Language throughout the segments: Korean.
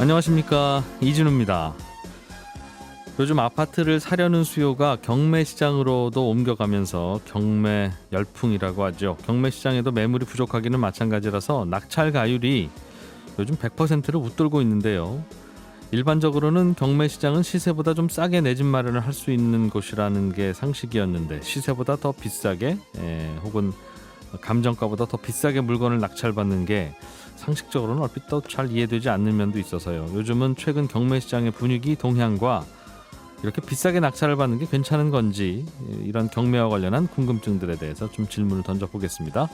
안녕하십니까, 이진우입니다. 요즘 아파트를 사려는 수요가 경매 시장으로도 옮겨가면서 경매 열풍이라고 하죠. 경매 시장에도 매물이 부족하기는 마찬가지라서 낙찰 가율이 요즘 100%를 웃돌고 있는데요. 일반적으로는 경매 시장은 시세보다 좀 싸게 내 집 마련을 할 수 있는 곳이라는 게 상식이었는데, 시세보다 더 비싸게 혹은 감정가보다 더 비싸게 물건을 낙찰받는 게 상식적으로는 얼핏 더 잘 이해되지 않는 면도 있어서요. 요즘은 최근 경매 시장의 분위기 동향과 이렇게 비싸게 낙찰을 받는 게 괜찮은 건지, 이런 경매와 관련한 궁금증들에 대해서 좀 질문을 던져보겠습니다.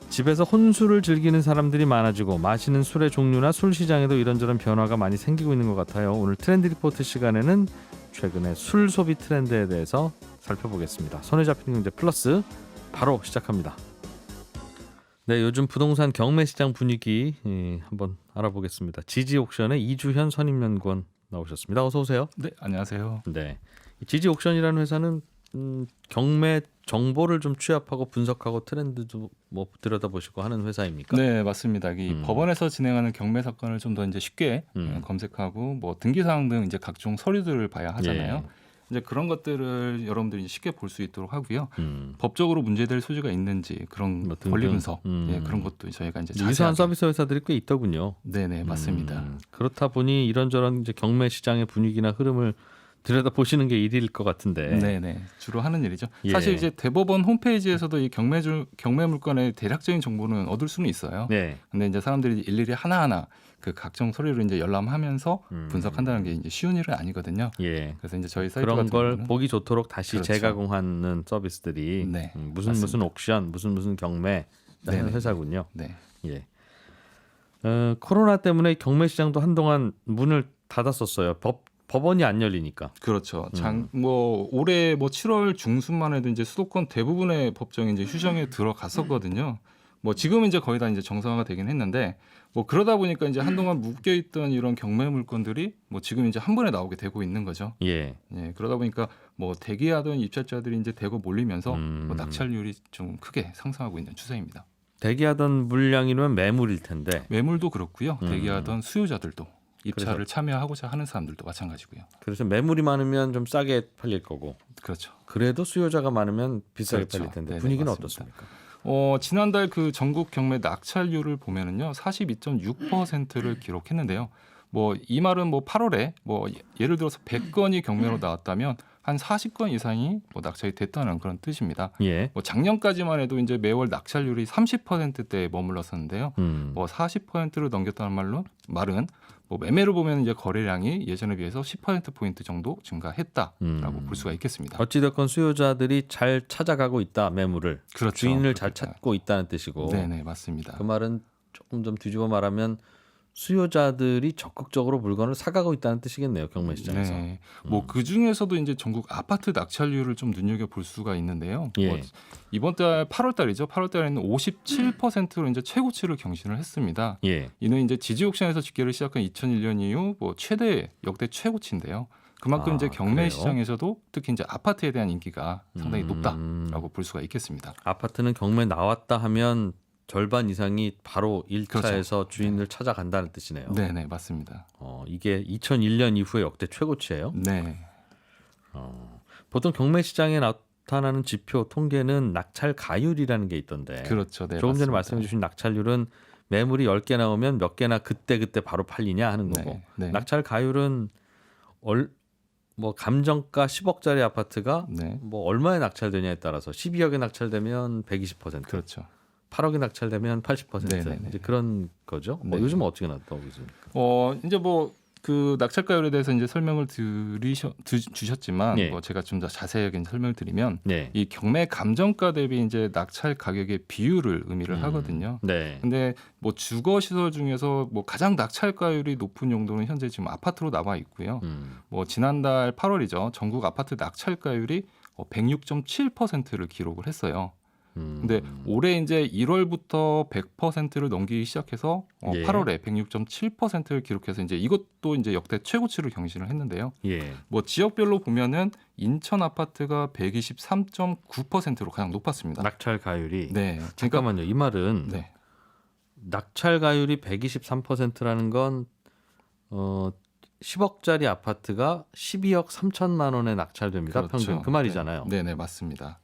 집에서 혼술을 즐기는 사람들이 많아지고 마시는 술의 종류나 술 시장에도 이런저런 변화가 많이 생기고 있는 것 같아요. 오늘 트렌드 리포트 시간에는 최근의 술 소비 트렌드에 대해서 살펴보겠습니다. 손에 잡히는 경제 플러스 바로 시작합니다. 네, 요즘 부동산 경매 시장 분위기 한번 알아보겠습니다. 지지옥션의 이주현 선임연구원 나오셨습니다. 어서 오세요. 네, 안녕하세요. 네, 지지옥션이라는 회사는 경매 정보를 좀 취합하고 분석하고 트렌드도 뭐 들여다보시고 하는 회사입니까? 네, 맞습니다. 이 법원에서 진행하는 경매 사건을 좀 더 이제 쉽게 검색하고 뭐 등기 사항 등 이제 각종 서류들을 봐야 하잖아요. 예. 이제 그런 것들을 여러분들이 쉽게 볼 수 있도록 하고요. 법적으로 문제될 소지가 있는지 그런 뭐 권리 분석, 예, 그런 것도 저희가 이제 유사한 자세하게. 서비스 회사들이 꽤 있더군요. 네, 맞습니다. 그렇다 보니 이런저런 이제 경매 시장의 분위기나 흐름을 들여다 보시는 게 일일 것 같은데. 네, 주로 하는 일이죠. 예. 사실 이제 대법원 홈페이지에서도 이 경매 물건의 대략적인 정보는 얻을 수는 있어요. 네. 근데 이제 사람들이 일일이 하나하나 그 각종 서류를 이제 열람하면서 분석한다는 게 이제 쉬운 일은 아니거든요. 예. 그래서 이제 저희 사이트 그런 같은 걸 경우는 보기 좋도록 다시 그렇죠. 재가공하는 서비스들이 네, 무슨 맞습니다. 옥션, 무슨 경매 하는 네네. 회사군요. 네. 예. 코로나 때문에 경매 시장도 한동안 문을 닫았었어요. 법원이 안 열리니까. 그렇죠. 뭐 올해 뭐 7월 중순만 해도 이제 수도권 대부분의 법정이 이제 휴정에 들어갔었거든요. 뭐 지금은 이제 거의 다 이제 정상화가 되긴 했는데, 뭐 그러다 보니까 이제 한동안 묶여 있던 이런 경매 물건들이 뭐 지금 이제 한 번에 나오게 되고 있는 거죠. 예. 예, 그러다 보니까 뭐 대기하던 입찰자들이 이제 대거 몰리면서 뭐 낙찰률이 좀 크게 상승하고 있는 추세입니다. 대기하던 물량이면 매물일 텐데. 매물도 그렇고요. 대기하던 수요자들도 입찰을 그래서- 참여하고자 하는 사람들도 마찬가지고요. 그래서 매물이 많으면 좀 싸게 팔릴 거고, 그렇죠. 그래도 수요자가 많으면 비싸게 그렇죠. 팔릴 텐데 네네, 분위기는 맞습니다. 어떻습니까? 지난달 그 전국 경매 낙찰률을 보면은요, 42.6%를 기록했는데요. 뭐 이 말은 뭐 8월에 뭐 예를 들어서 100건이 경매로 나왔다면 한 40건 이상이 뭐 낙찰이 됐다는 그런 뜻입니다. 예. 뭐 작년까지만 해도 이제 매월 낙찰률이 30%대에 머물렀었는데요. 뭐 40%를 넘겼다는 말은 뭐 매매를 보면 이제 거래량이 예전에 비해서 10%포인트 정도 증가했다라고 볼 수가 있겠습니다. 어찌됐건 수요자들이 잘 찾아가고 있다, 매물을. 그렇죠. 주인을 잘 그렇겠다. 찾고 있다는 뜻이고. 네네, 맞습니다. 그 말은 조금 좀 뒤집어 말하면 수요자들이 적극적으로 물건을 사가고 있다는 뜻이겠네요, 경매 시장에서. 네. 뭐 그 중에서도 이제 전국 아파트 낙찰률을 좀 눈여겨 볼 수가 있는데요. 예. 뭐 이번 달 8월 달이죠. 8월 달에는 57%로 이제 최고치를 경신을 했습니다. 예. 이는 이제 지지옥션에서 집계를 시작한 2001년 이후 뭐 최대 역대 최고치인데요. 그만큼 이제 경매 그래요? 시장에서도 특히 이제 아파트에 대한 인기가 상당히 높다라고 볼 수가 있겠습니다. 아파트는 경매 나왔다 하면 절반 이상이 바로 1차에서 주인을 찾아간다는 뜻이네요. 네네, 맞습니다. 이게 2001년 이후에 역대 최고치예요. 네. 보통 경매 시장에 나타나는 지표 통계는 낙찰 가율이라는 게 있던데. 그렇죠. 네, 조금 전에 맞습니다. 말씀해 주신 낙찰률은 매물이 10개 나오면 몇 개나 그때 바로 팔리냐 하는 거고. 네. 낙찰 가율은 뭐 감정가 10억짜리 아파트가 네. 뭐 얼마에 낙찰되냐에 따라서 12억에 낙찰되면 120%, 그렇죠. 8억에 낙찰되면 80%, 네네네. 이제 그런 거죠. 네. 요즘은 어떻게 나타나고 있습니까? 이제 뭐 그 낙찰가율에 대해서 이제 설명을 주셨지만, 예. 뭐 제가 좀 더 자세하게 설명을 드리면, 네. 이 경매 감정가 대비 이제 낙찰 가격의 비율을 의미를 하거든요. 네. 근데 뭐 주거 시설 중에서 뭐 가장 낙찰가율이 높은 용도는 현재 지금 아파트로 나와 있고요. 뭐 지난달 8월이죠. 전국 아파트 낙찰가율이 106.7%를 기록을 했어요. 근데 올해 이제 1월부터 100%를 넘기기 시작해서 예. 8월에 106.7%를 기록해서 이제 이것도 이제 역대 최고치를 경신을 했는데요. 예. 뭐 지역별로 보면은 인천 아파트가 123.9%로 가장 높았습니다. 낙찰 가율이. 네. 잠깐만요. 이 말은 네. 낙찰가율이 123%라는 건 10억짜리 아파트가 12억 3천만 원에 낙찰됩니다. 그렇죠. 평균 그 말이잖아요. 네, 네, 맞습니다.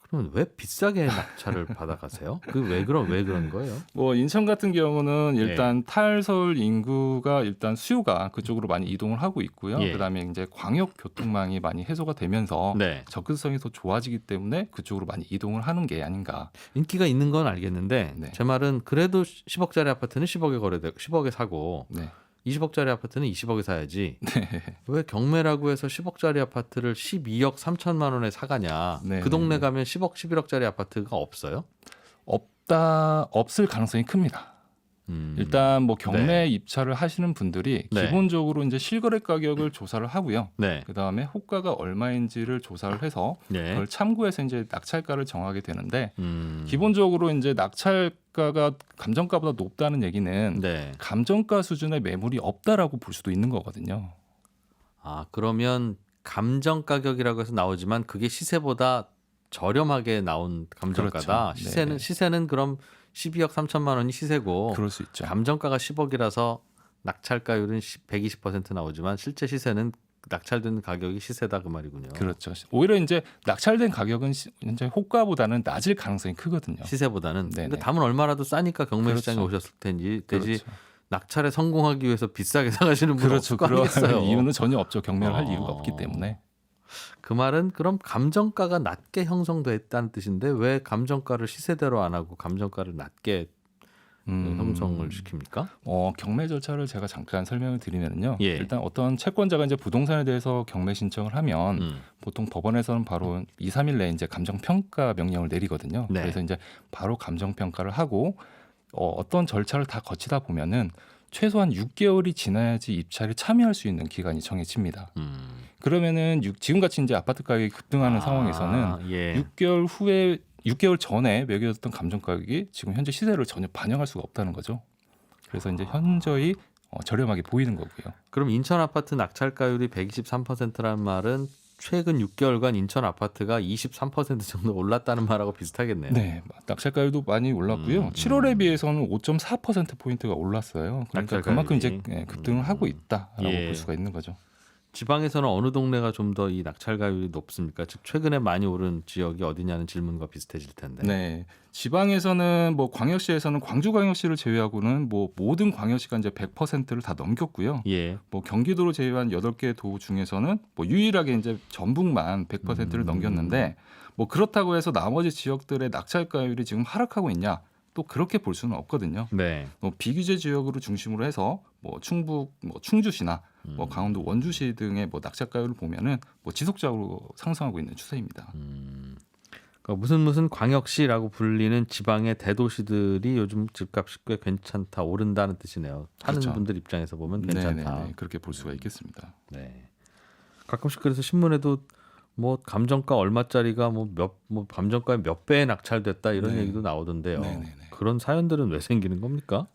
그러면 왜 비싸게 낙찰을 받아가세요? 왜 그런 거예요? 뭐 인천 같은 경우는 예. 일단 탈서울 인구가 일단 수요가 그쪽으로 많이 이동을 하고 있고요. 예. 그다음에 이제 광역 교통망이 많이 해소가 되면서 네. 접근성이 더 좋아지기 때문에 그쪽으로 많이 이동을 하는 게 아닌가. 인기가 있는 건 알겠는데 네. 제 말은 그래도 10억짜리 아파트는 10억에 사고 네. 20억짜리 아파트는 20억에 사야지. 왜 경매라고 해서 10억짜리 아파트를 12억 3천만 원에 사가냐. 네, 그 동네 네. 가면 10억, 11억짜리 아파트가 없어요? 없을 가능성이 큽니다. 일단 뭐 경매 입찰을 하시는 분들이 네. 기본적으로 이제 실거래 가격을 조사를 하고요. 네. 그다음에 호가가 얼마인지를 조사를 해서 네. 그걸 참고해서 이제 낙찰가를 정하게 되는데 음. 기본적으로 이제 낙찰가가 감정가보다 높다는 얘기는 네. 감정가 수준의 매물이 없다라고 볼 수도 있는 거거든요. 아, 그러면 감정 가격이라고 해서 나오지만 그게 시세보다 저렴하게 나온 감정가다. 그렇죠. 네네. 시세는 그럼 12억 3천만 원이 시세고 그럴 수 있죠. 감정가가 10억이라서 낙찰가율은 120% 나오지만 실제 시세는 낙찰된 가격이 시세다 그 말이군요. 그렇죠. 오히려 이제 낙찰된 가격은 이제 호가보다는 낮을 가능성이 크거든요. 시세보다는. 네네. 근데 담은 얼마라도 싸니까 경매 시장에 그렇죠. 오셨을 테지. 그렇죠. 낙찰에 성공하기 위해서 비싸게 사가시는 분은 그렇죠. 없을 거 그럴 아니겠어요. 이유는 전혀 없죠. 경매를 할 어. 이유가 없기 때문에. 그 말은 그럼 감정가가 낮게 형성됐다는 뜻인데 왜 감정가를 시세대로 안 하고 감정가를 낮게 형성을 시킵니까? 경매 절차를 제가 잠깐 설명을 드리면요. 예. 일단 어떤 채권자가 이제 부동산에 대해서 경매 신청을 하면 보통 법원에서는 바로 2, 3일 내에 이제 감정 평가 명령을 내리거든요. 네. 그래서 이제 바로 감정 평가를 하고 어떤 절차를 다 거치다 보면은 최소한 6개월이 지나야지 입찰에 참여할 수 있는 기간이 정해집니다. 그러면은 지금같이 이제 아파트 가격이 급등하는 상황에서는 예. 6개월 전에 매겨졌던 감정 가격이 지금 현재 시세를 전혀 반영할 수가 없다는 거죠. 그래서 이제 현저히 저렴하게 보이는 거고요. 그럼 인천 아파트 낙찰가율이 123%라는 말은 최근 6개월간 인천 아파트가 23% 정도 올랐다는 말하고 비슷하겠네요. 네, 낙찰가율도 많이 올랐고요. 7월에 비해서는 5.4% 포인트가 올랐어요. 그러니까 낙찰가율이. 그만큼 이제 급등을 하고 있다라고 예. 볼 수가 있는 거죠. 지방에서는 어느 동네가 좀 더 이 낙찰가율이 높습니까? 즉 최근에 많이 오른 지역이 어디냐는 질문과 비슷해질 텐데. 네, 지방에서는 뭐 광역시에서는 광주광역시를 제외하고는 뭐 모든 광역시가 이제 100%를 다 넘겼고요. 예. 뭐 경기도를 제외한 8개 도 중에서는 뭐 유일하게 이제 전북만 100%를 넘겼는데 뭐 그렇다고 해서 나머지 지역들의 낙찰가율이 지금 하락하고 있냐? 또 그렇게 볼 수는 없거든요. 네. 뭐 비규제 지역으로 중심으로 해서 뭐 충북, 뭐 충주시나 뭐 강원도 원주시 등의 뭐 낙찰가율을 보면은 뭐 지속적으로 상승하고 있는 추세입니다. 그러니까 무슨 광역시라고 불리는 지방의 대도시들이 요즘 집값이 꽤 괜찮다, 오른다는 뜻이네요. 사는 그렇죠. 분들 입장에서 보면 괜찮다. 네네네, 그렇게 볼 수가 있겠습니다. 네. 가끔씩 그래서 신문에도 뭐 감정가 얼마짜리가 뭐 감정가의 몇 배에 낙찰됐다 이런 네. 얘기도 나오던데요. 네네네. 그런 사연들은 왜 생기는 겁니까?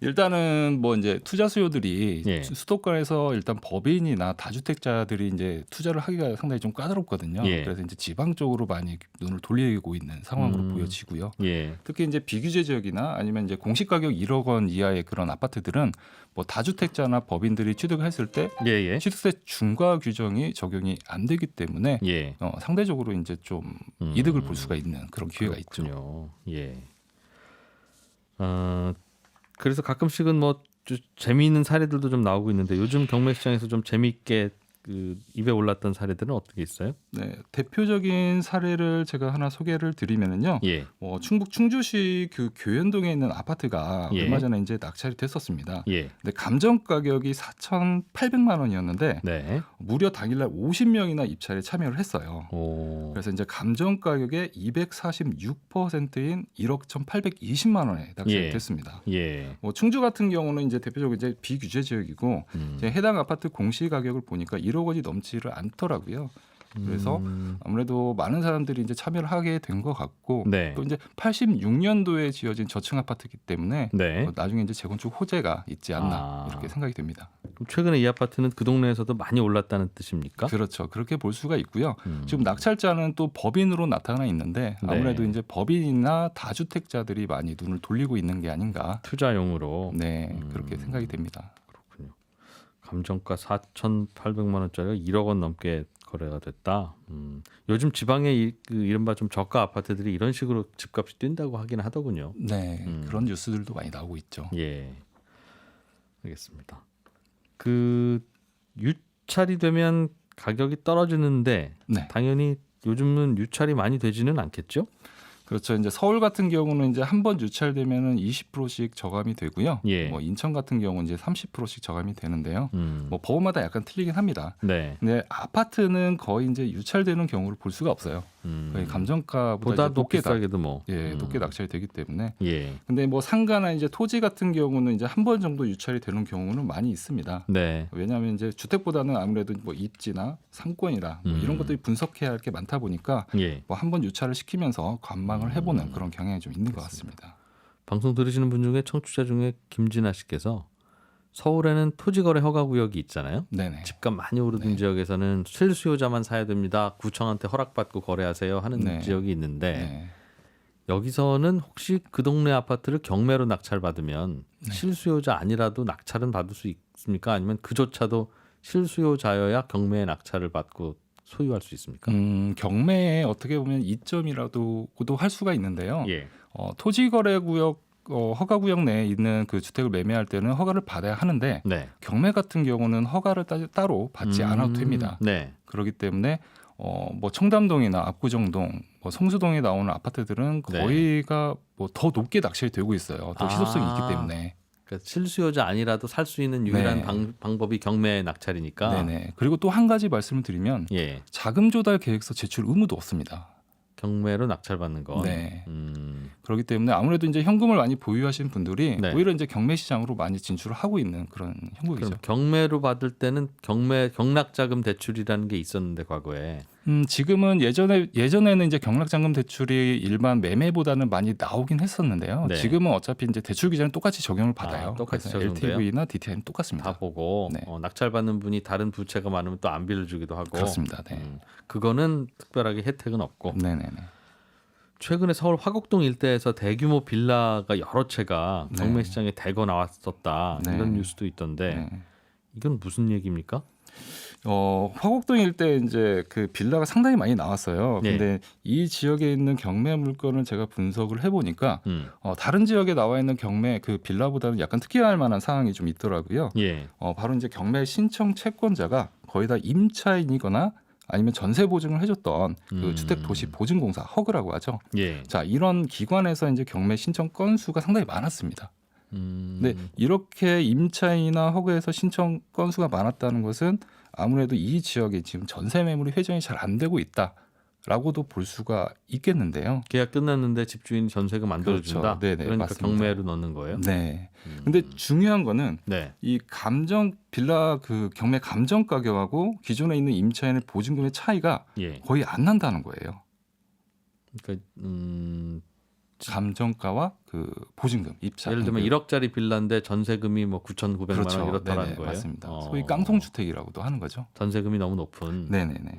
일단은 뭐 이제 투자 수요들이 예. 수도권에서 일단 법인이나 다주택자들이 이제 투자를 하기가 상당히 좀 까다롭거든요. 예. 그래서 이제 지방 쪽으로 많이 눈을 돌리고 있는 상황으로 보여지고요. 예. 특히 이제 비규제 지역이나 아니면 이제 공시 가격 1억 원 이하의 그런 아파트들은 뭐 다주택자나 법인들이 취득을 했을 때 예. 취득세 중과 규정이 적용이 안 되기 때문에 예. 상대적으로 이제 좀 이득을 볼 수가 있는 그런 기회가 있죠. 그렇군요. 예. 그래서 가끔씩은 뭐 재미있는 사례들도 좀 나오고 있는데 요즘 경매 시장에서 좀 재미있게 입에 올랐던 사례들은 어떻게 있어요? 네, 대표적인 사례를 제가 하나 소개를 드리면은요. 예. 충북 충주시 그 교연동에 있는 아파트가 예. 얼마 전에 이제 낙찰이 됐었습니다. 예. 근데 감정 가격이 4,800만 원이었는데 네. 무려 당일날 50명이나 입찰에 참여를 했어요. 오. 그래서 이제 감정 가격의 246%인 1억 1,820만 원에 낙찰이 예. 됐습니다. 예. 뭐 충주 같은 경우는 이제 대표적으로 이제 비규제 지역이고 이제 해당 아파트 공시 가격을 보니까 1억 원이 넘지를 않더라고요. 그래서 아무래도 많은 사람들이 이제 참여를 하게 된 것 같고 네. 또 이제 86년도에 지어진 저층 아파트이기 때문에 네. 나중에 이제 재건축 호재가 있지 않나 아. 이렇게 생각이 됩니다. 그럼 최근에 이 아파트는 그 동네에서도 많이 올랐다는 뜻입니까? 그렇죠. 그렇게 볼 수가 있고요. 음. 지금 낙찰자는 또 법인으로 나타나 있는데 아무래도 네. 이제 법인이나 다주택자들이 많이 눈을 돌리고 있는 게 아닌가. 투자용으로. 네, 그렇게 생각이 됩니다. 그렇군요. 감정가 4,800만 원짜리가 1억 원 넘게 거래가 됐다. 요즘 지방의 그 이른바 좀 저가 아파트들이 이런 식으로 집값이 뛴다고 하긴 하더군요. 네, 그런 뉴스들도 많이 나오고 있죠. 예, 알겠습니다. 그 유찰이 되면 가격이 떨어지는데 네. 당연히 요즘은 유찰이 많이 되지는 않겠죠? 그렇죠. 이제 서울 같은 경우는 이제 한 번 유찰되면은 20%씩 저감이 되고요. 예. 뭐 인천 같은 경우는 이제 30%씩 저감이 되는데요. 음. 뭐 법원마다 약간 틀리긴 합니다. 네. 근데 아파트는 거의 이제 유찰되는 경우를 볼 수가 없어요. 거의 감정가보다 보다 이제 더 높게 비싸게도 뭐. 높게 낙찰이 되기 때문에. 예. 근데 뭐 상가나 이제 토지 같은 경우는 이제 한 번 정도 유찰이 되는 경우는 많이 있습니다. 네. 왜냐하면 이제 주택보다는 아무래도 뭐 입지나 상권이나 뭐 이런 것들이 분석해야 할 게 많다 보니까 예. 뭐 한 번 유찰을 시키면서 관망을 해보는 그런 경향이 좀 있는 것 같습니다. 방송 들으시는 분 중에 청취자 중에 김진아 씨께서 서울에는 토지거래 허가구역이 있잖아요. 네네. 집값 많이 오르는 지역에서는 실수요자만 사야 됩니다. 구청한테 허락받고 거래하세요 하는 네. 지역이 있는데 네. 여기서는 혹시 그 동네 아파트를 경매로 낙찰받으면 네. 실수요자 아니라도 낙찰은 받을 수 있습니까? 아니면 그조차도 실수요자여야 경매에 낙찰을 받고 소유할 수 있습니까? 경매에 어떻게 보면 이점이라도도 할 수가 있는데요. 예. 토지거래구역 허가구역 내에 있는 그 주택을 매매할 때는 허가를 받아야 하는데 네. 경매 같은 경우는 허가를 따로 받지 않아도 됩니다. 네. 그렇기 때문에 뭐 청담동이나 압구정동, 뭐 성수동에 나오는 아파트들은 네. 거의가 뭐 더 높게 낙찰이 되고 있어요. 더 희소성이 있기 때문에. 그러니까 실수요자 아니라도 살 수 있는 유일한 네. 방법이 경매 낙찰이니까. 네네. 그리고 또 한 가지 말씀을 드리면 예. 자금 조달 계획서 제출 의무도 없습니다. 경매로 낙찰받는 건. 네. 그렇기 때문에 아무래도 이제 현금을 많이 보유하신 분들이 네. 오히려 이제 경매 시장으로 많이 진출을 하고 있는 그런 형국이죠. 그럼 경매로 받을 때는 경락자금 대출이라는 게 있었는데 과거에. 지금은 예전에는 이제 경락자금 대출이 일반 매매보다는 많이 나오긴 했었는데요. 네. 지금은 어차피 이제 대출 기준은 똑같이 적용을 받아요. 똑같이 그래서 적용돼요? LTV나 DTI는 똑같습니다. 다 보고 네. 낙찰받는 분이 다른 부채가 많으면 또 안 빌려주기도 하고. 그렇습니다. 네. 그거는 특별하게 혜택은 없고. 네네네. 최근에 서울 화곡동 일대에서 대규모 빌라가 여러 채가 네. 경매 시장에 대거 나왔었다. 네. 이런 뉴스도 있던데 네. 이건 무슨 얘기입니까? 화곡동 일대 이제 그 빌라가 상당히 많이 나왔어요. 네. 근데 이 지역에 있는 경매 물건을 제가 분석을 해보니까 다른 지역에 나와 있는 경매 그 빌라보다는 약간 특이할 만한 상황이 좀 있더라고요. 예. 바로 이제 경매 신청 채권자가 거의 다 임차인이거나 아니면 전세 보증을 해줬던 그 주택도시보증공사 허그라고 하죠. 예. 자, 이런 기관에서 이제 경매 신청 건수가 상당히 많았습니다. 근데 이렇게 임차인이나 허그에서 신청 건수가 많았다는 것은 아무래도 이 지역에 지금 전세 매물이 회전이 잘 안 되고 있다라고도 볼 수가 있겠는데요. 계약 끝났는데 집주인이 전세금 안 그렇죠. 들어준다. 네네, 그러니까 맞습니다. 경매로 넣는 거예요. 네. 근데 중요한 거는 네. 이 빌라 그 경매 감정 가격하고 기존에 있는 임차인의 보증금의 차이가 예. 거의 안 난다는 거예요. 그러니까 감정가와 그 보증금 입찰. 예를 들면 1억짜리 빌라인데 전세금이 뭐 9,900만 그렇죠. 원 이렇다라는 네네, 거예요. 맞습니다. 소위 깡통주택이라고도 하는 거죠. 전세금이 너무 높은. 네네네.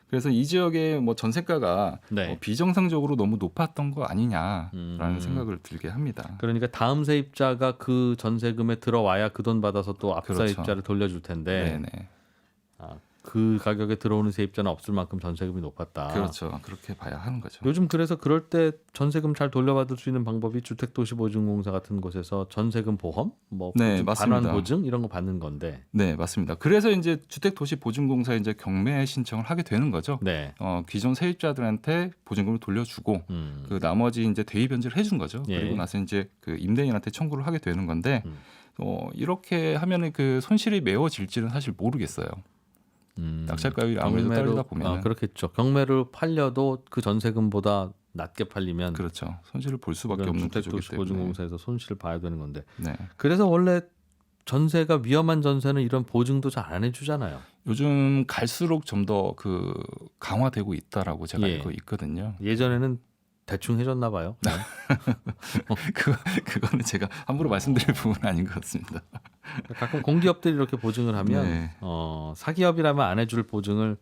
그래서 이 지역의 뭐 전세가가 네. 비정상적으로 너무 높았던 거 아니냐라는 생각을 들게 합니다. 그러니까 다음 세입자가 그 전세금에 들어와야 그 돈 받아서 또 앞 그렇죠. 세입자를 돌려줄 텐데 네네. 그 가격에 들어오는 세입자는 없을 만큼 전세금이 높았다. 그렇죠. 그렇게 봐야 하는 거죠. 요즘 그래서 그럴 때 전세금 잘 돌려받을 수 있는 방법이 주택도시보증공사 같은 곳에서 전세금 보험, 뭐 네, 맞습니다. 반환 보증 이런 거 받는 건데. 네, 맞습니다. 그래서 이제 주택도시보증공사에 이제 경매 신청을 하게 되는 거죠. 네. 기존 세입자들한테 보증금을 돌려주고 그 나머지 이제 대위 변제를 해준 거죠. 예. 그리고 나서 이제 그 임대인한테 청구를 하게 되는 건데 이렇게 하면은 그 손실이 메워질지는 사실 모르겠어요. 낙찰가율이 아무래도 떨어지다 보면 그렇겠죠. 경매를 팔려도 그 전세금보다 낮게 팔리면 그렇죠. 손실을 볼 수밖에 없는 구조기 때문에. 주택도시보증공사에서 손실을 봐야 되는 건데. 네. 그래서 원래 전세가 위험한 전세는 이런 보증도 잘 안 해주잖아요. 요즘 갈수록 좀 더 그 강화되고 있다라고 제가 예. 알고 있거든요. 예전에는 대충 해줬나 봐요. 네. 그거는 제가 함부로 말씀드릴 부분은 아닌 것 같습니다. 가끔 공기업들이 이렇게 보증을 하면 네. 사기업이라면 안 해줄 보증을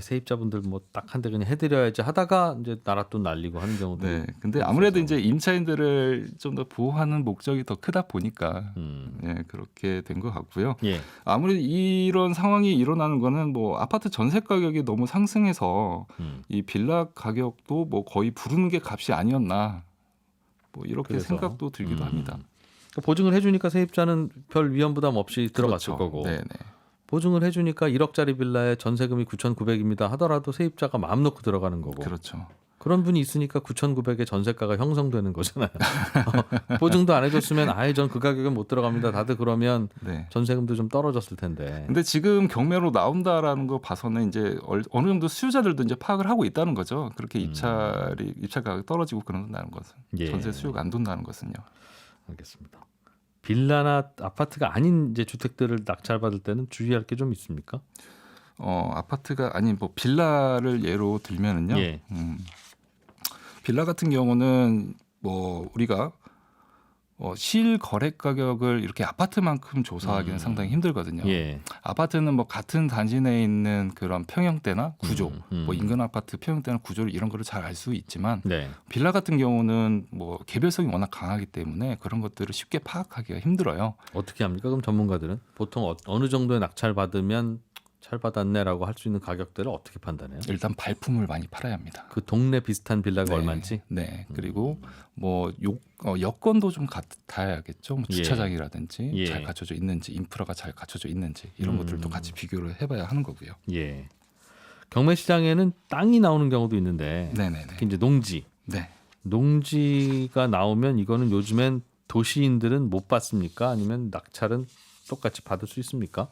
세입자분들 뭐 딱 한 대 그냥 해드려야지 하다가 이제 나라 돈 날리고 하는 경우도. 네. 근데 아무래도 있어서. 이제 임차인들을 좀 더 보호하는 목적이 더 크다 보니까 네, 그렇게 된 것 같고요. 예. 아무래도 이런 상황이 일어나는 거는 뭐 아파트 전세 가격이 너무 상승해서 이 빌라 가격도 뭐 거의 부르는 게 값이 아니었나 뭐 이렇게 그래서. 생각도 들기도 합니다. 그러니까 보증을 해주니까 세입자는 별 위험 부담 없이 들어갔을 그렇죠. 거고. 네네. 보증을 해주니까 1억짜리 빌라에 전세금이 9,900입니다 하더라도 세입자가 마음 놓고 들어가는 거고. 그렇죠. 그런 분이 있으니까 9,900의 전세가가 형성되는 거잖아요. 보증도 안 해줬으면 아예 전 그 가격에 못 들어갑니다. 다들 그러면 네. 전세금도 좀 떨어졌을 텐데. 근데 지금 경매로 나온다라는 거 봐서는 이제 어느 정도 수요자들도 이제 파악을 하고 있다는 거죠. 그렇게 입찰 가격이 떨어지고 그런다는 것은 예. 전세 수요가 안 돈다는 것은요. 알겠습니다. 빌라나 아파트가 아닌 이제 주택들을 낙찰받을 때는 주의할 게 좀 있습니까? 아파트가 아닌 뭐 빌라를 예로 들면은요. 예. 빌라 같은 경우는 뭐 우리가 실거래 가격을 이렇게 아파트만큼 조사하기는 상당히 힘들거든요. 예. 아파트는 뭐 같은 단지 내에 있는 그런 평형대나 구조, 뭐 인근 아파트 평형대나 구조를 이런 거를 잘 알 수 있지만 네. 빌라 같은 경우는 뭐 개별성이 워낙 강하기 때문에 그런 것들을 쉽게 파악하기가 힘들어요. 어떻게 합니까? 그럼 전문가들은 보통 어느 정도의 낙찰 받으면 잘 받았네라고 할 수 있는 가격대를 어떻게 판단해요? 일단 발품을 많이 팔아야 합니다. 그 동네 비슷한 빌라가 네, 얼마인지? 네. 그리고 뭐 여건도 좀 같아야겠죠. 뭐 예. 주차장이라든지 예. 잘 갖춰져 있는지, 인프라가 잘 갖춰져 있는지 이런 것들도 같이 비교를 해봐야 하는 거고요. 예. 경매 시장에는 땅이 나오는 경우도 있는데 네네네. 특히 이제 농지, 네. 농지가 나오면 이거는 요즘엔 도시인들은 못 받습니까? 아니면 낙찰은 똑같이 받을 수 있습니까?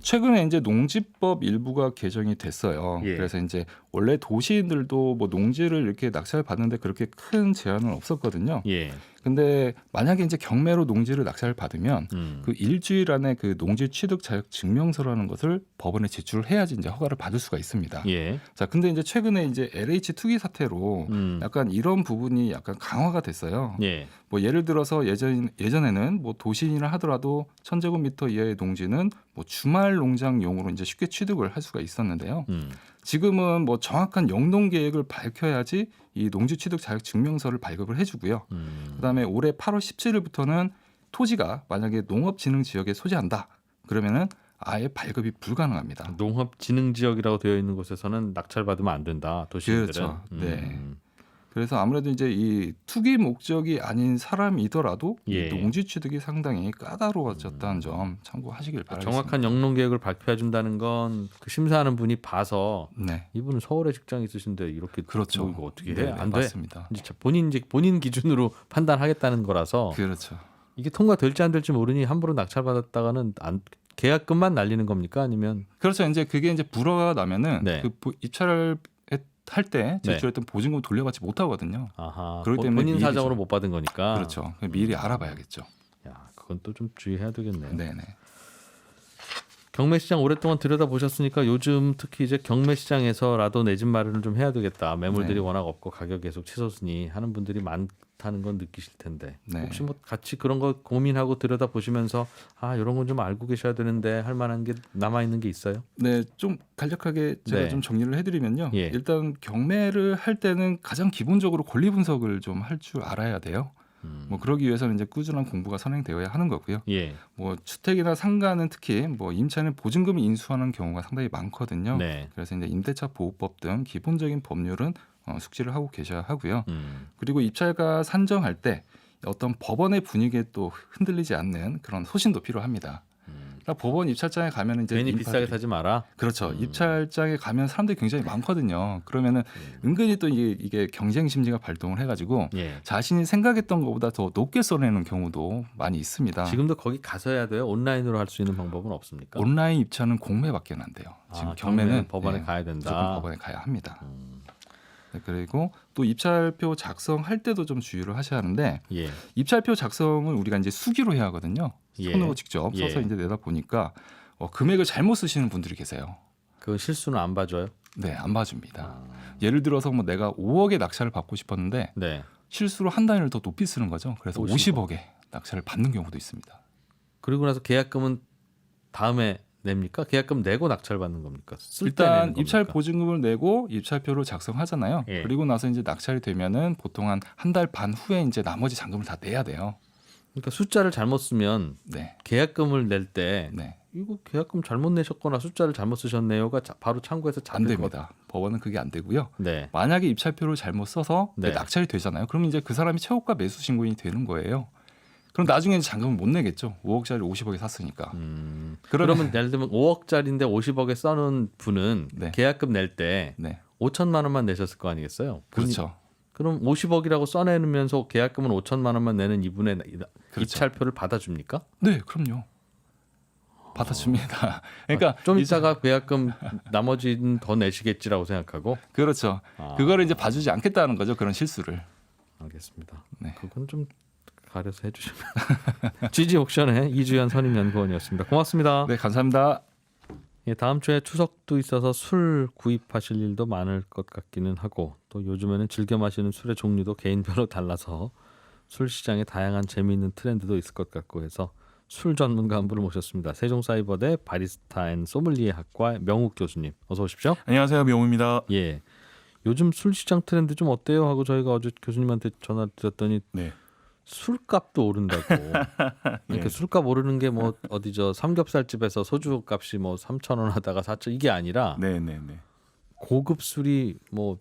최근에 이제 농지법 일부가 개정이 됐어요. 예. 그래서 이제 원래 도시인들도 뭐 농지를 이렇게 낙찰 받는데 그렇게 큰 제한은 없었거든요. 예. 근데 만약에 이제 경매로 농지를 낙찰을 받으면 그 일주일 안에 그 농지 취득 자격 증명서라는 것을 법원에 제출을 해야지 이제 허가를 받을 수가 있습니다. 예. 자, 근데 이제 최근에 이제 LH 투기 사태로 약간 이런 부분이 약간 강화가 됐어요. 예. 뭐 예를 들어서 예전에는 뭐 도시인이라 하더라도 1,000제곱미터 이하의 농지는 뭐 주말 농장용으로 이제 쉽게 취득을 할 수가 있었는데요. 지금은 뭐 정확한 영농 계획을 밝혀야지 이 농지 취득 자격 증명서를 발급을 해주고요. 그다음에 올해 8월 17일부터는 토지가 만약에 농업진흥지역에 소재한다 그러면은 아예 발급이 불가능합니다. 농업진흥지역이라고 되어 있는 곳에서는 낙찰 받으면 안 된다. 도시인들은. 그렇죠. 네. 그래서 아무래도 이제 이 투기 목적이 아닌 사람이더라도 예. 이 농지 취득이 상당히 까다로워졌다는 점 참고하시길 바라겠습니다. 정확한 영농 계획을 발표해 준다는 건 그 심사하는 분이 봐서 네, 이분은 서울에 직장 있으신데 이렇게 그렇죠. 뭐 이거 어떻게 해? 네, 안 돼. 맞습니다. 진짜 본인 기준으로 판단하겠다는 거라서 그렇죠. 이게 통과될지 안 될지 모르니 함부로 낙찰 받았다가는 계약금만 날리는 겁니까? 아니면 그렇죠. 이제 그게 이제 불허가 나면은 네. 그 입찰을 할 때 제출했던 보증금 돌려받지 못하거든요. 아하, 그렇기 때문에 본인 미리 사정으로 좀- 못 받은 거니까. 그렇죠. 미리 알아봐야겠죠. 야, 그건 또 좀 주의해야 되겠네요. 네네. 경매 시장 오랫동안 들여다 보셨으니까 요즘 특히 이제 경매 시장에서라도 내 집 마련을 좀 해야 되겠다. 매물들이 네. 워낙 없고 가격 계속 치솟으니 하는 분들이 많다는 건 느끼실 텐데 네. 혹시 뭐 같이 그런 거 고민하고 들여다 보시면서 이런 건 좀 알고 계셔야 되는데 할 만한 게 남아 있는 게 있어요? 네, 좀 간략하게 제가 네. 좀 정리를 해드리면요. 예. 일단 경매를 할 때는 가장 기본적으로 권리 분석을 좀 할 줄 알아야 돼요. 뭐 그러기 위해서는 이제 꾸준한 공부가 선행되어야 하는 거고요. 예. 뭐 주택이나 상가는 특히 뭐 임차인은 보증금을 인수하는 경우가 상당히 많거든요. 네. 그래서 이제 임대차 보호법 등 기본적인 법률은 숙지를 하고 계셔야 하고요. 음. 그리고 입찰가 산정할 때 어떤 법원의 분위기에 또 흔들리지 않는 그런 소신도 필요합니다. 그러니까 법원 입찰장에 가면 이제 괜히 비싸게 사지 마라. 그렇죠. 입찰장에 가면 사람들이 굉장히 많거든요. 그러면은 은근히 또 이게 경쟁 심리가 발동을 해가지고 예. 자신이 생각했던 것보다 더 높게 써내는 경우도 많이 있습니다. 지금도 거기 가서 해야 돼요? 온라인으로 할 수 있는 방법은 없습니까? 온라인 입찰은 공매밖에 안 돼요. 지금 경매는 법원에 네, 가야 된다. 무조건 법원에 가야 합니다. 네, 그리고 또 입찰표 작성할 때도 좀 주의를 하셔야 하는데 예. 입찰표 작성을 우리가 이제 수기로 해야 하거든요. 예. 손으로 직접 써서 예. 이제 내다 보니까 금액을 잘못 쓰시는 분들이 계세요. 그 실수는 안 봐줘요? 네, 안 봐줍니다. 예를 들어서 뭐 내가 5억의 낙찰을 받고 싶었는데 네. 실수로 한 단위를 더 높이 쓰는 거죠. 그래서 50억. 50억에 낙찰을 받는 경우도 있습니다. 그리고 나서 계약금은 다음에 냅니까? 계약금 내고 낙찰받는 겁니까? 쓸 때 일단 내는 입찰 겁니까? 보증금을 내고 입찰표를 작성하잖아요. 예. 그리고 나서 이제 낙찰이 되면은 보통 한 달 반 후에 이제 나머지 잔금을 다 내야 돼요. 그러니까 숫자를 잘못 쓰면 네. 계약금을 낼 때 네. 이거 계약금 잘못 내셨거나 숫자를 잘못 쓰셨네요가 바로 참고해서 안 잡힐 것 됩니다. 법원은 그게 안 되고요. 네. 만약에 입찰표를 잘못 써서 네. 낙찰이 되잖아요. 그럼 이제 그 사람이 최고가 매수 신고인이 되는 거예요. 그럼 나중에 이제 잔금을 못 내겠죠. 5억짜리 50억에 샀으니까. 그러면 예를 들면 5억짜리인데 50억에 써놓은 분은 네. 계약금 낼 때 네. 5천만 원만 내셨을 거 아니겠어요? 그렇죠. 그럼 50억이라고 써내면서 계약금은 5천만 원만 내는 이분의 그렇죠. 입찰표를 받아줍니까? 네, 그럼요. 받아줍니다. 그러니까 좀 이제- 이따가 계약금 나머지는 더 내시겠지라고 생각하고. 그렇죠. 아. 그거를 이제 봐주지 않겠다는 거죠. 그런 실수를. 알겠습니다. 네. 그건 좀 가려서 해주시면. GG 옥션의 이주연 선임연구원이었습니다. 고맙습니다. 네, 감사합니다. 예, 다음 주에 추석도 있어서 술 구입하실 일도 많을 것 같기는 하고 또 요즘에는 즐겨 마시는 술의 종류도 개인별로 달라서 술 시장에 다양한 재미있는 트렌드도 있을 것 같고 해서 술 전문가 한 분을 모셨습니다. 세종사이버대 바리스타 앤 소믈리에 학과 명욱 교수님 어서 오십시오. 안녕하세요, 명우입니다. 예, 요즘 술 시장 트렌드 좀 어때요? 하고 저희가 어제 교수님한테 전화 드렸더니 네, 술값도 오른다고. 그러니까 예. 술값 오르는 게 뭐 어디 저 삼겹살집에서 소주 값이 뭐 3,000원 하다가 4,000 이게 아니라 네. 고급 술이 뭐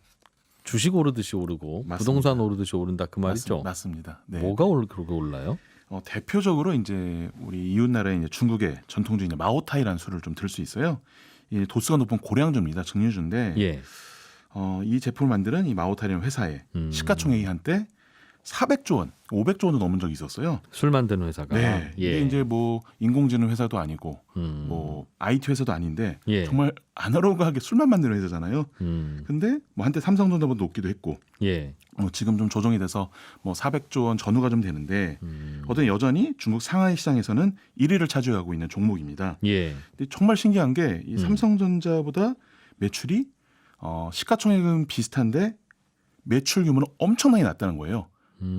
주식 오르듯이 오르고 맞습니다. 부동산 오르듯이 오른다 그 말이죠. 맞습니다. 네. 뭐가 그렇게 올라요? 대표적으로 이제 우리 이웃 나라인 이제 중국의 전통주인 마오타이라는 술을 좀 들 수 있어요. 이 도수가 높은 고량주입니다. 증류주인데 예. 이 제품을 만드는 이 마오타이라는 회사에 음. 시가총액이 한때 400조 원, 500조 원도 넘은 적이 있었어요. 술 만드는 회사가. 네. 예. 이게 이제 뭐 인공지능 회사도 아니고 음. 뭐 IT 회사도 아닌데 예. 정말 아날로그하게 술만 만드는 회사잖아요. 근데 뭐 한때 삼성전자보다 높기도 했고 예. 지금 좀 조정이 돼서 뭐 400조 원 전후가 좀 되는데 음. 여전히 중국 상하이 시장에서는 1위를 차지하고 있는 종목입니다. 예. 근데 정말 신기한 게 이 삼성전자보다 매출이 시가총액은 비슷한데 매출 규모는 엄청나게 낮다는 거예요.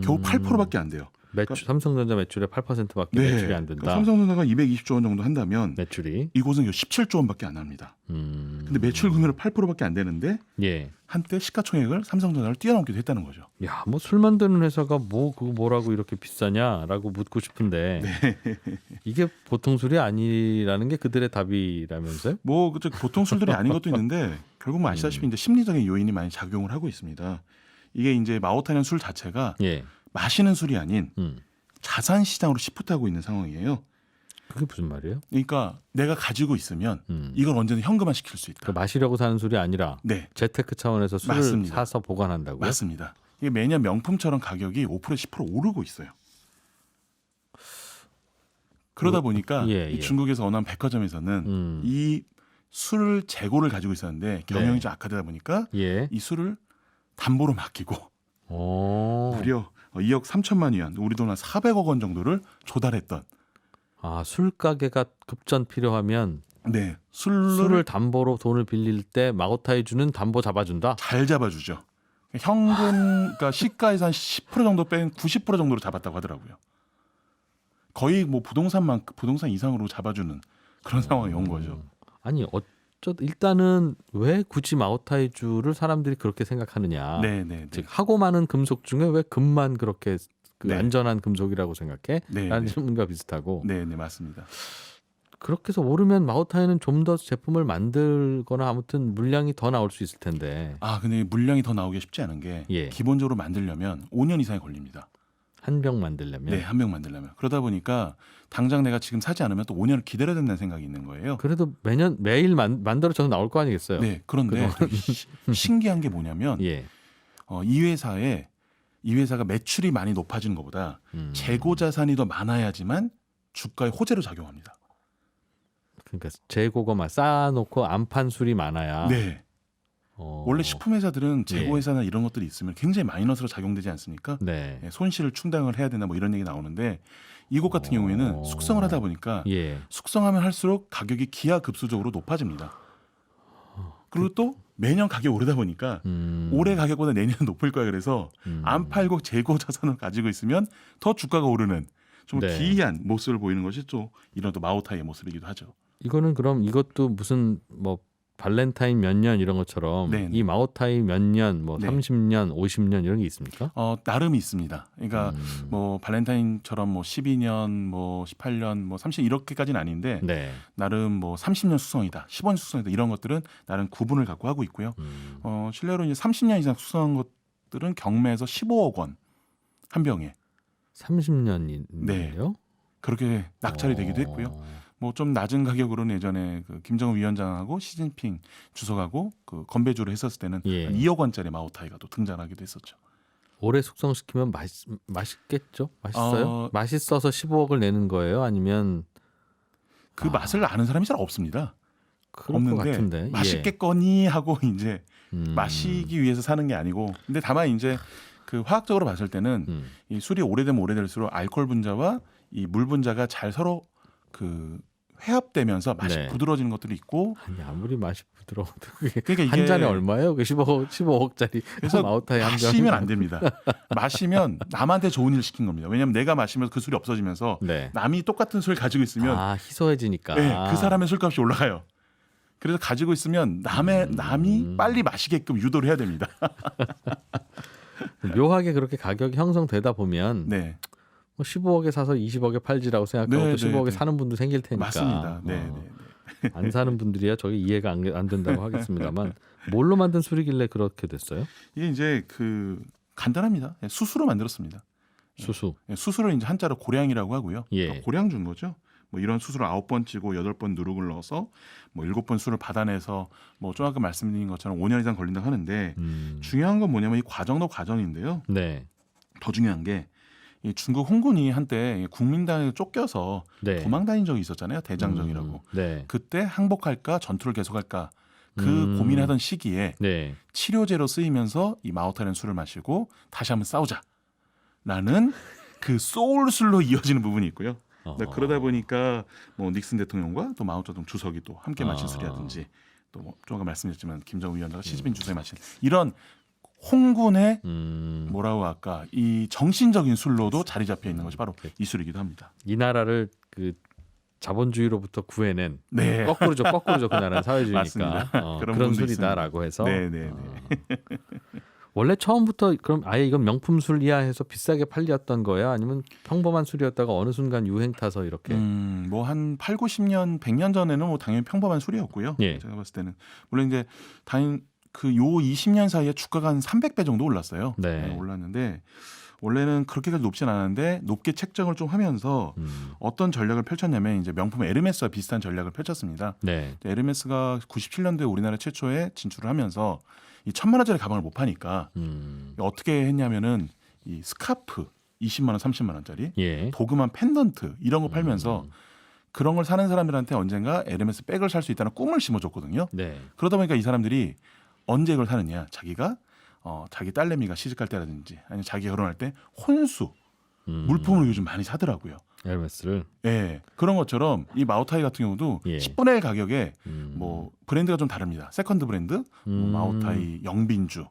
겨우 8%밖에 안 돼요. 매출 삼성전자 매출의 8%밖에 매출이 안 된다. 그러니까 삼성전자가 220조 원 정도 한다면 매출이. 이곳은 17조 원밖에 안 합니다. 근데 매출 규모는 8%밖에 안 되는데 예. 한때 시가총액을 삼성전자를 뛰어넘기도 했다는 거죠. 야, 뭐 술 만드는 회사가 그거 뭐라고 이렇게 비싸냐라고 묻고 싶은데 네. 이게 보통 술이 아니라는 게 그들의 답이라면서요? 뭐 그저 보통 술들이 아닌 것도 있는데 결국 뭐 아시다시피 이제 심리적인 요인이 많이 작용을 하고 있습니다. 이게 이제 마오타이라는 술 자체가 예. 마시는 술이 아닌 음. 자산 시장으로 시프트하고 있는 상황이에요. 그게 무슨 말이에요? 그러니까 내가 가지고 있으면 음. 이걸 언제든 현금화 시킬 수 있다. 그 마시려고 사는 술이 아니라 네, 재테크 차원에서 술을 맞습니다. 사서 보관한다고요? 맞습니다. 이게 매년 명품처럼 가격이 5% 10% 오르고 있어요. 그러다 보니까 예, 이 예. 중국에서 어느 한 백화점에서는 이 술 재고를 가지고 있었는데 경영이 네. 좀 악화되다 보니까 예. 이 술을 담보로 맡기고 오. 무려 2억 3천만 위안, 우리 돈 한 400억 원 정도를 조달했던. 아, 술 가게가 급전 필요하면 네, 술을 담보로 돈을 빌릴 때 마오타이 주는 담보 잡아준다. 잘 잡아주죠. 현금, 그러니까 시가에서 한 10% 정도 뺀 90% 정도로 잡았다고 하더라고요. 거의 뭐 부동산 이상으로 잡아주는 그런 상황이 온 거죠. 아니 일단은 왜 굳이 마오타이주를 사람들이 그렇게 생각하느냐? 네. 즉 하고 많은 금속 중에 왜 금만 그렇게 그 네. 안전한 금속이라고 생각해? 네, 라는 네. 질문과 비슷하고 네, 맞습니다. 그렇게 해서 오르면 마오타이는 좀 더 제품을 만들거나 아무튼 물량이 더 나올 수 있을 텐데 근데 물량이 더 나오기 쉽지 않은 게 예. 기본적으로 만들려면 5년 이상이 걸립니다. 한 병 만들려면 네, 한 병 만들려면. 그러다 보니까 당장 내가 지금 사지 않으면 또 5년을 기다려야 된다는 생각이 있는 거예요. 그래도 매일 만들어져서 나올 거 아니겠어요? 네, 그런데 신기한 게 뭐냐면 예. 이 회사가 매출이 많이 높아지는 것보다 재고 자산이 더 많아야지만 주가의 호재로 작용합니다. 그러니까 재고가 쌓아놓고 안 판 술이 많아야. 네. 원래 식품 회사들은 재고 예. 회사나 이런 것들이 있으면 굉장히 마이너스로 작용되지 않습니까? 네. 손실을 충당을 해야 되나 뭐 이런 얘기 나오는데 이곳 같은 경우에는 숙성을 하다 보니까 예. 숙성하면 할수록 가격이 기하급수적으로 높아집니다. 그리고 또 매년 가격이 오르다 보니까 올해 가격보다 내년 높을 거야. 그래서 안 팔고 재고 자산을 가지고 있으면 더 주가가 오르는 좀 네. 기이한 모습을 보이는 것이 또 이런 또 마오타이의 모습이기도 하죠. 이거는 그럼 이것도 무슨 뭐 발렌타인 몇 년 이런 것처럼 네네. 이 마오타이 몇 년, 뭐 네. 30년, 50년 이런 게 있습니까? 나름 있습니다. 그러니까 뭐 발렌타인처럼 뭐 12년, 뭐 18년, 뭐 30년 이렇게까지는 아닌데 네. 나름 뭐 30년 숙성이다, 15년 숙성이다 이런 것들은 나름 구분을 갖고 하고 있고요. 실내로 이제 30년 이상 숙성한 것들은 경매에서 15억 원 한 병에 30년이네요. 그렇게 낙찰이 되기도 했고요. 뭐 좀 낮은 가격으로는 예전에 그 김정은 위원장하고 시진핑 주석하고 그 건배주를 했었을 때는 예. 한 2억 원짜리 마오타이가 또 등장하기도 했었죠. 오래 숙성시키면 맛있겠죠? 맛있어요? 맛있어서 15억을 내는 거예요? 아니면 그 맛을 아는 사람이 잘 없습니다. 그럴 것 같은데. 예. 맛있겠거니 하고 이제 음. 마시기 위해서 사는 게 아니고, 근데 다만 이제 그 화학적으로 봤을 때는 이 술이 오래되면 오래될수록 알코올 분자와 이 물 분자가 잘 서로 그 회합되면서 맛이 네. 부드러워지는 것들이 있고, 아니 아무리 맛이 부드러워도 그게 그러니까 이게 한 잔에 얼마예요? 그 15억짜리 그래서 마오타이 한 잔. 마시면 안 됩니다. 마시면 남한테 좋은 일을 시킨 겁니다. 왜냐하면 내가 마시면서 그 술이 없어지면서 네. 남이 똑같은 술을 가지고 있으면 희소해지니까. 네, 그 사람의 술값이 올라가요. 그래서 가지고 있으면 남이 빨리 마시게끔 유도를 해야 됩니다. 묘하게 그렇게 가격이 형성되다 보면 네, 뭐 15억에 사서 20억에 팔지라고 생각하고 네, 또 15억에 네. 사는 분도 생길 테니까. 맞습니다. 네, 네, 네. 안 사는 분들이야 저게 이해가 안 된다고 하겠습니다만 뭘로 만든 술이길래 그렇게 됐어요? 이게 이제 그 간단합니다. 수수로 만들었습니다. 수수. 수수를 이제 한자로 고량이라고 하고요. 예. 그러니까 고량 준 거죠. 뭐 이런 수수를 9번 찌고 8번 누룩을 넣어서 뭐 7번 술을 받아내서 뭐 좀 아까 말씀드린 것처럼 5년 이상 걸린다고 하는데 중요한 건 뭐냐면 이 과정도 과정인데요. 네. 더 중요한 게 이 중국 홍군이 한때 국민당에 쫓겨서 네. 도망 다닌 적이 있었잖아요. 대장정이라고. 네. 그때 항복할까 전투를 계속할까 그 고민하던 시기에 네. 치료제로 쓰이면서 이 마오타이라는 술을 마시고 다시 한번 싸우자라는 그 소울술로 이어지는 부분이 있고요. 네, 그러다 보니까 뭐 닉슨 대통령과 또 마오쩌둥 주석이 또 함께 마신 술이라든지 또 뭐 좀 아까 말씀드렸지만 김정은 위원장과 시진핑 주석이 마신 이런 홍군의 뭐라고 할까 이 정신적인 술로도 자리 잡혀 있는 것이 바로 이 술이기도 합니다. 이 나라를 그 자본주의로부터 구해낸 네. 거꾸로죠 그 나라는 사회주의니까 맞습니다. 그런 그런 부분도 술이다라고 해서 네네네. 원래 처음부터 그럼 아예 이건 명품 술이야 해서 비싸게 팔렸던 거야? 아니면 평범한 술이었다가 어느 순간 유행 타서 이렇게? 뭐 한 8, 90년, 100년 전에는 뭐 당연히 평범한 술이었고요. 예. 제가 봤을 때는 물론 이제 당연 그 요 20년 사이에 주가가 한 300배 정도 올랐어요. 네. 올랐는데 원래는 그렇게까지 높진 않았는데 높게 책정을 좀 하면서 어떤 전략을 펼쳤냐면 이제 명품 에르메스와 비슷한 전략을 펼쳤습니다. 네. 에르메스가 97년도에 우리나라 최초에 진출을 하면서 이 1,000만 원짜리 가방을 못 파니까 어떻게 했냐면은 이 스카프 20만 원, 30만 원짜리 예. 도금한 펜던트 이런 거 팔면서 그런 걸 사는 사람들한테 언젠가 에르메스 백을 살 수 있다는 꿈을 심어줬거든요. 네. 그러다 보니까 이 사람들이 언제 이걸 사느냐? 자기가 자기 딸내미가 시집갈 때라든지 아니면 자기 결혼할 때 혼수 물품으로 요즘 많이 사더라고요. 에르메스를. 예, 그런 것처럼 이 마오타이 같은 경우도 예. 10분의 1 가격에 뭐 브랜드가 좀 다릅니다. 세컨드 브랜드, 뭐 마오타이 영빈주,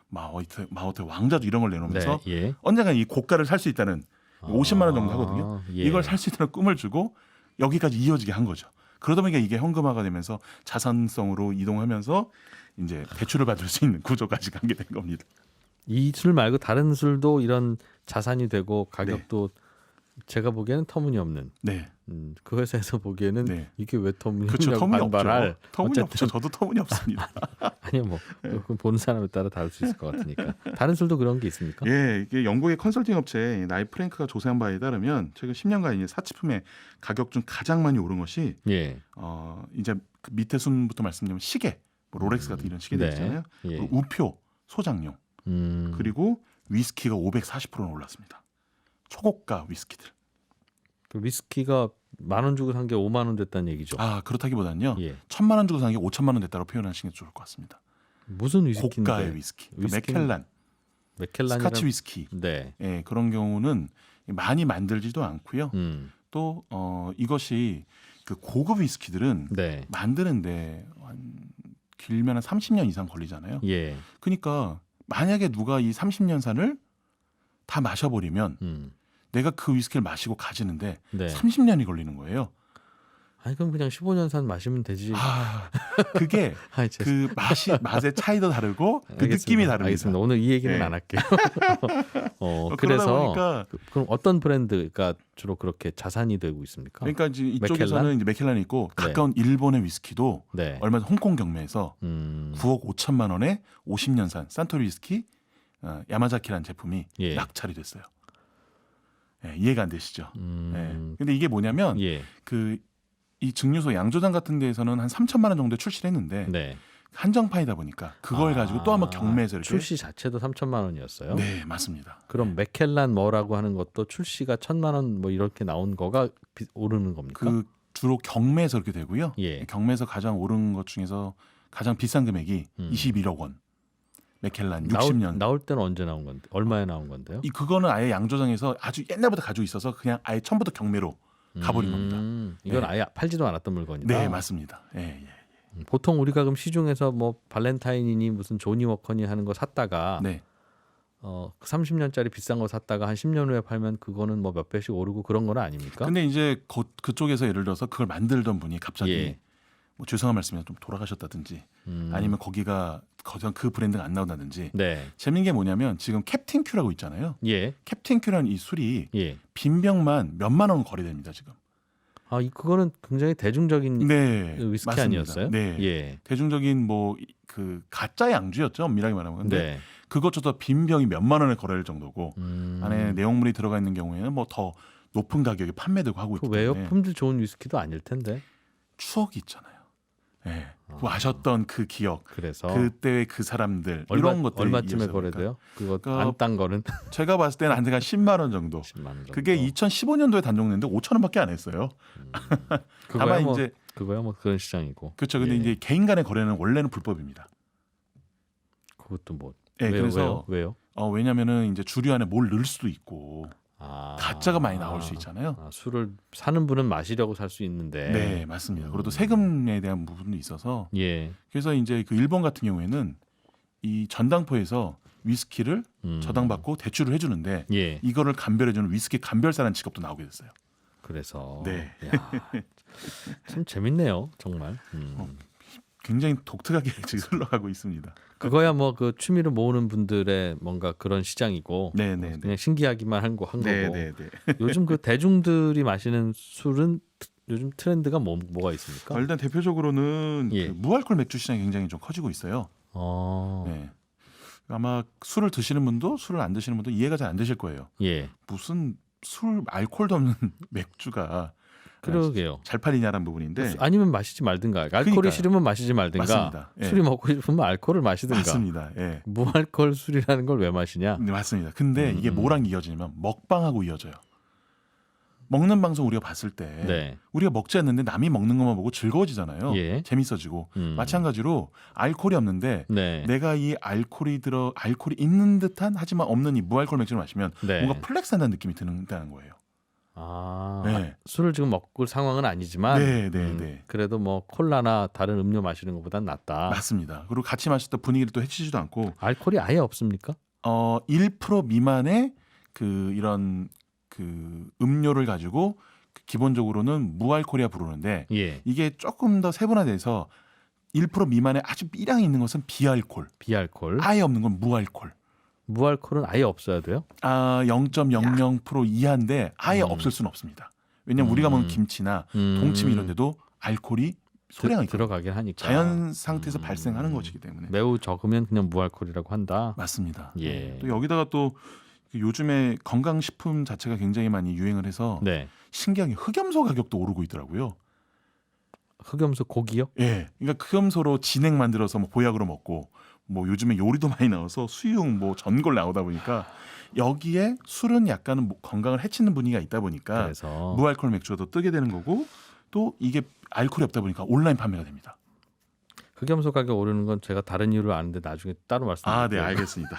마오타이 왕자주 이런 걸 내놓으면서 네. 예. 언젠가 이 고가를 살 수 있다는 50만 원 정도 하거든요. 예. 이걸 살 수 있다는 꿈을 주고 여기까지 이어지게 한 거죠. 그러다 보니까 이게 현금화가 되면서 자산성으로 이동하면서 이제 대출을 받을 수 있는 구조까지 가게 된 겁니다. 이 술 말고 다른 술도 이런 자산이 되고 가격도 제가 보기에는 터무니없는. 네, 그 회사에서 보기에는 네. 이게 왜 그렇죠. 터무니없냐고 터무니없죠. 반발할. 터무니없죠. 저도 터무니없습니다. 아니요 뭐 그건 보는 사람에 따라 다를 수 있을 것 같으니까. 다른 술도 그런 게 있습니까? 예, 이게 영국의 컨설팅 업체 나이 프랭크가 조사한 바에 따르면 최근 10년간 이제 사치품의 가격 중 가장 많이 오른 것이 예. 이제 그 밑에 순부터 말씀드리면 시계, 뭐 롤렉스 같은 이런 시계들 네. 있잖아요. 예. 그리고 우표, 소장용, 그리고 위스키가 540%는 올랐습니다. 초고가 위스키들. 그 위스키가 10,000원 주고 산 게 5만 원 됐다는 얘기죠. 그렇다기보다는요. 예. 1,000만 원 주고 산 게 5천만 원 됐다고 표현하시는 게 좋을 것 같습니다. 무슨 위스키인데? 고가의 위스키. 위스키는 맥켈란, 스카치 위스키. 네. 예, 그런 경우는 많이 만들지도 않고요. 또 이것이 그 고급 위스키들은 네. 만드는데 한 길면 한 30년 이상 걸리잖아요. 내가 그 위스키를 마시고 가지는데 네. 30년이 걸리는 거예요. 아니 그럼 그냥 15년산 마시면 되지. 그게 아이, 그 맛의 차이도 다르고 그 알겠습니다. 느낌이 다릅니다. 알겠습니다. 오늘 이 얘기는 네. 안 할게요. 그러다 그래서 보니까 그럼 어떤 브랜드가 주로 그렇게 자산이 되고 있습니까? 그러니까 이제 이쪽에서는 맥켈란? 이제 맥켈란이 있고 네. 가까운 일본의 위스키도 네. 얼마 전 홍콩 경매에서 9억 5천만 원에 50년산 산토리 위스키 야마자키라는 제품이 예. 낙찰이 됐어요. 예, 이해가 안 되시죠? 음, 근데 이게 뭐냐면 예. 이 증류소 양조장 같은 데에서는 한 3천만 원 정도에 출시를 했는데 네. 한정판이다 보니까 그걸 가지고 또 한번 경매에서 이렇게 출시 자체도 3천만 원이었어요. 네, 맞습니다. 그럼 맥켈란 뭐라고 하는 것도 출시가 1,000만 원 뭐 이렇게 나온 거가 오르는 겁니까? 그 주로 경매에서 그렇게 되고요. 예. 경매에서 가장 오른 것 중에서 가장 비싼 금액이 21억 원. 맥켈란 60년. 나올 때는 언제 나온 건데? 얼마에 나온 건데요? 그거는 아예 양조장에서 아주 옛날부터 가지고 있어서 그냥 아예 처음부터 경매로 가버린 겁니다. 이건 네. 아예 팔지도 않았던 물건이다. 네, 맞습니다. 예, 예. 보통 우리가 그럼 시중에서 뭐 발렌타인이니 무슨 조니 워커니 하는 거 샀다가 네. 30년짜리 비싼 거 샀다가 한 10년 후에 팔면 그거는 뭐 몇 배씩 오르고 그런 건 아닙니까? 근데 이제 그쪽에서 예를 들어서 그걸 만들던 분이 갑자기 예. 뭐 죄송한 말씀이면 좀 돌아가셨다든지 아니면 거기서 그 브랜드가 안 나온다든지 네. 재밌는 게 뭐냐면 지금 캡틴 큐라고 있잖아요. 예. 캡틴 큐라는 이 술이 예. 빈병만 몇만 원 거래됩니다 지금. 그거는 굉장히 대중적인 네, 위스키 맞습니다. 아니었어요? 네, 예. 대중적인 뭐 그 가짜 양주였죠 엄밀하게 말하면. 근데 네. 그것조차 빈병이 몇만 원에 거래될 정도고 안에 음. 내용물이 들어가 있는 경우에는 뭐 더 높은 가격에 판매되고 하고 그 있기 때문에 외역품질 좋은 위스키도 아닐 텐데. 추억이 있잖아요. 네, 그 아셨던 그 기억, 그래서 그때의 그 사람들 이런 것들이 얼마쯤에 이어지다 보니까. 거래돼요? 그거 그- 안 딴 거는 제가 봤을 때는 한 10만 원 정도. 10만 원 정도. 그게 2015년도에 단종됐는데 5천 원밖에 안 했어요. 그거야 다만 뭐, 이제 그거야 뭐 그런 시장이고. 그렇죠. 근데 예. 이제 개인 간의 거래는 원래는 불법입니다. 그것도 뭐 네, 그래서 왜요? 왜냐면은 이제 주류 안에 뭘 넣을 수도 있고 가짜가 많이 나올 수 있잖아요. 술을 사는 분은 마시려고 살 수 있는데. 네, 맞습니다. 그리고 또 세금에 대한 부분도 있어서 예. 그래서 이제 그 일본 같은 경우에는 이 전당포에서 위스키를 저당받고 대출을 해주는데 예. 이거를 감별해주는 위스키 감별사라는 직업도 나오게 됐어요. 그래서 네. 야, 참 재밌네요, 정말. 굉장히 독특하게 지금 흘러가고 있습니다. 그거야 뭐 그 취미를 모으는 분들의 뭔가 그런 시장이고 네, 네, 그냥 네. 신기하기만 한 거고. 네, 네, 네. 요즘 그 대중들이 마시는 술은 요즘 트렌드가 뭐가 있습니까? 일단 대표적으로는 예. 그 무알콜 맥주 시장이 굉장히 좀 커지고 있어요. 네. 아마 술을 드시는 분도 술을 안 드시는 분도 이해가 잘 안 되실 거예요. 예. 무슨 술 알코올도 없는 맥주가 그러게요. 잘 팔리냐라는 부분인데 아니면 마시지 말든가. 알코올이 그러니까요. 싫으면 마시지 말든가. 맞습니다. 예. 술이 먹고 싶으면 알코올을 마시든가. 맞습니다. 예. 무알코올 술이라는 걸 왜 마시냐? 네, 맞습니다. 근데 이게 뭐랑 이어지냐면 먹방하고 이어져요. 먹는 방송 우리가 봤을 때 네. 우리가 먹지 않는데 남이 먹는 것만 보고 즐거워지잖아요. 예. 재밌어지고 마찬가지로 알코올이 없는데 네. 내가 이 알코올이 있는 듯한 하지만 없는 이 무알콜 맥주를 마시면 네. 뭔가 플렉스한다는 느낌이 드는다는 거예요. 네. 술을 지금 먹을 상황은 아니지만 네, 네, 네. 그래도 뭐 콜라나 다른 음료 마시는 것보단 낫다. 맞습니다. 그리고 같이 마실 때 분위기를 또 해치지도 않고 알코올이 아예 없습니까? 1% 미만의 이런 음료를 가지고 기본적으로는 무알콜이라 부르는데 예. 이게 조금 더 세분화돼서 1% 미만의 아주 미량이 있는 것은 비알콜, 비알콜. 아예 없는 건 무알콜. 무알콜은 아예 없어야 돼요? 0.00% 이하인데 아예 없을 수는 없습니다. 왜냐하면 우리가 먹는 김치나 동치미 이런 데도 알코올이 소량이 들어가긴 하니까. 자연 상태에서 발생하는 것이기 때문에 매우 적으면 그냥 무알콜이라고 한다. 맞습니다. 예. 또 여기다가 또 요즘에 건강식품 자체가 굉장히 많이 유행을 해서 네. 신기하게 흑염소 가격도 오르고 있더라고요. 흑염소 고기요? 예, 그러니까 흑염소로 진액 만들어서 뭐 보약으로 먹고 뭐 요즘에 요리도 많이 나와서 수육 뭐 전골 나오다 보니까 여기에 술은 약간은 건강을 해치는 분위기가 있다 보니까 그래서 무알콜 맥주가 더 뜨게 되는 거고 또 이게 알코올이 없다 보니까 온라인 판매가 됩니다. 흑염소 가격 오르는 건 제가 다른 이유를 아는데 나중에 따로 말씀드릴게요. 네, 알겠습니다.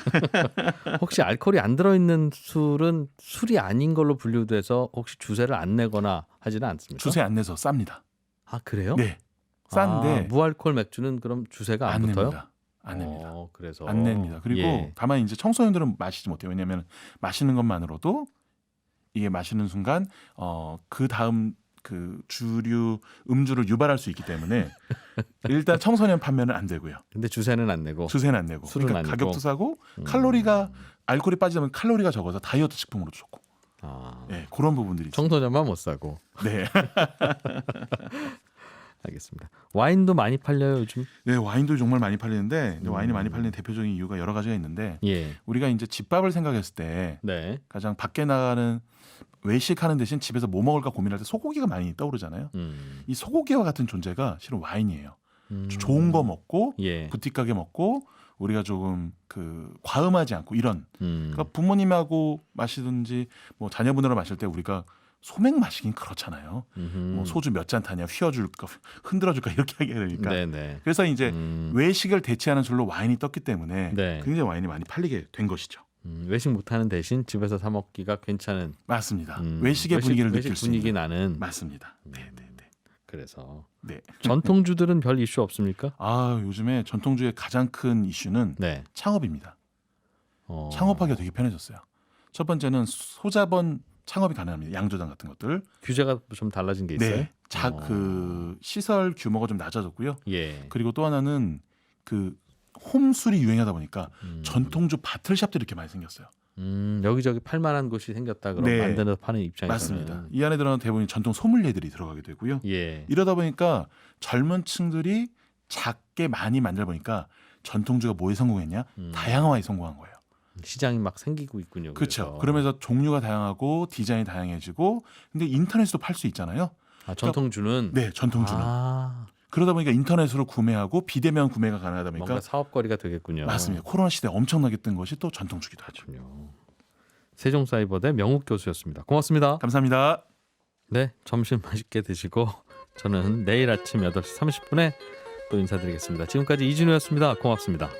혹시 알코올이 안 들어있는 술은 술이 아닌 걸로 분류돼서 혹시 주세를 안 내거나 하지는 않습니까? 주세 안 내서 쌉니다. 아 그래요? 네, 싼데 무알콜 맥주는 그럼 주세가 안 붙어요? 냅니다. 안 냅니다. 그래서 안 냅니다. 그리고 예. 다만 이제 청소년들은 마시지 못해요. 왜냐하면 마시는 것만으로도 이게 마시는 순간 그 다음 그 주류 음주를 유발할 수 있기 때문에 일단 청소년 판매는 안 되고요. 근데 주세는 안 내고. 주세는 안 내고. 술은 그러니까 아니고. 가격도 싸고 칼로리가 알코올이 빠지면 칼로리가 적어서 다이어트 식품으로도 좋고. 아, 네, 그런 부분들이 있어요. 청소년만 못 사고. 네. 알겠습니다. 와인도 많이 팔려요 요즘? 네, 와인도 정말 많이 팔리는데 이제 와인이 많이 팔리는 대표적인 이유가 여러 가지가 있는데 예. 우리가 이제 집밥을 생각했을 때 네. 가장 밖에 나가는 외식하는 대신 집에서 뭐 먹을까 고민할 때 소고기가 많이 떠오르잖아요. 이 소고기와 같은 존재가 실은 와인이에요. 좋은 거 먹고 예. 부티 가게 먹고 우리가 조금 그 과음하지 않고 이런 그러니까 부모님하고 마시든지 뭐 자녀분으로 마실 때 우리가 소맥 마시긴 그렇잖아요. 뭐 소주 몇 잔 타냐 휘어줄까 흔들어줄까 이렇게 하게 되니까. 네네. 그래서 이제 외식을 대체하는 술로 와인이 떴기 때문에 네. 굉장히 와인이 많이 팔리게 된 것이죠. 외식 못하는 대신 집에서 사 먹기가 괜찮은. 맞습니다. 외식의 분위기를 외식 느낄 수 분위기 있는. 나는. 맞습니다. 네, 네, 네. 그래서 네. 전통주들은 별 이슈 없습니까? 아 요즘에 전통주의 가장 큰 이슈는 네. 창업입니다. 어. 창업하기가 되게 편해졌어요. 첫 번째는 소자본 창업이 가능합니다. 양조장 같은 것들. 규제가 좀 달라진 게 있어요? 네. 그 시설 규모가 좀 낮아졌고요. 예. 그리고 또 하나는 그 홈술이 유행하다 보니까 전통주 바틀샵들이 이렇게 많이 생겼어요. 여기저기 팔만한 곳이 생겼다 그럼 네. 만드는 파는 입장에서는. 맞습니다. 이 안에 들어가는 대부분 전통 소믈리에들이 들어가게 되고요. 예. 이러다 보니까 젊은 층들이 작게 많이 만들다 보니까 전통주가 뭐에 성공했냐? 다양화에 성공한 거예요. 시장이 막 생기고 있군요. 그렇죠. 그러면서 종류가 다양하고 디자인이 다양해지고 근데 인터넷에도 팔 수 있잖아요. 아, 전통주는. 네, 전통주는. 아, 그러다 보니까 인터넷으로 구매하고 비대면 구매가 가능하다 보니까 뭔가 사업거리가 되겠군요. 맞습니다. 코로나 시대에 엄청나게 뜬 것이 또 전통주기도 하죠. 세종사이버대 명욱 교수였습니다. 고맙습니다. 감사합니다. 네, 점심 맛있게 드시고 저는 내일 아침 8시 30분에 또 인사드리겠습니다. 지금까지 이진우였습니다. 고맙습니다.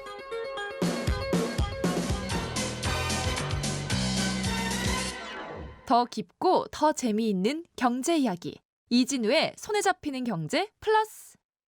더 깊고 더 재미있는 경제 이야기. 이진우의 손에 잡히는 경제 플러스.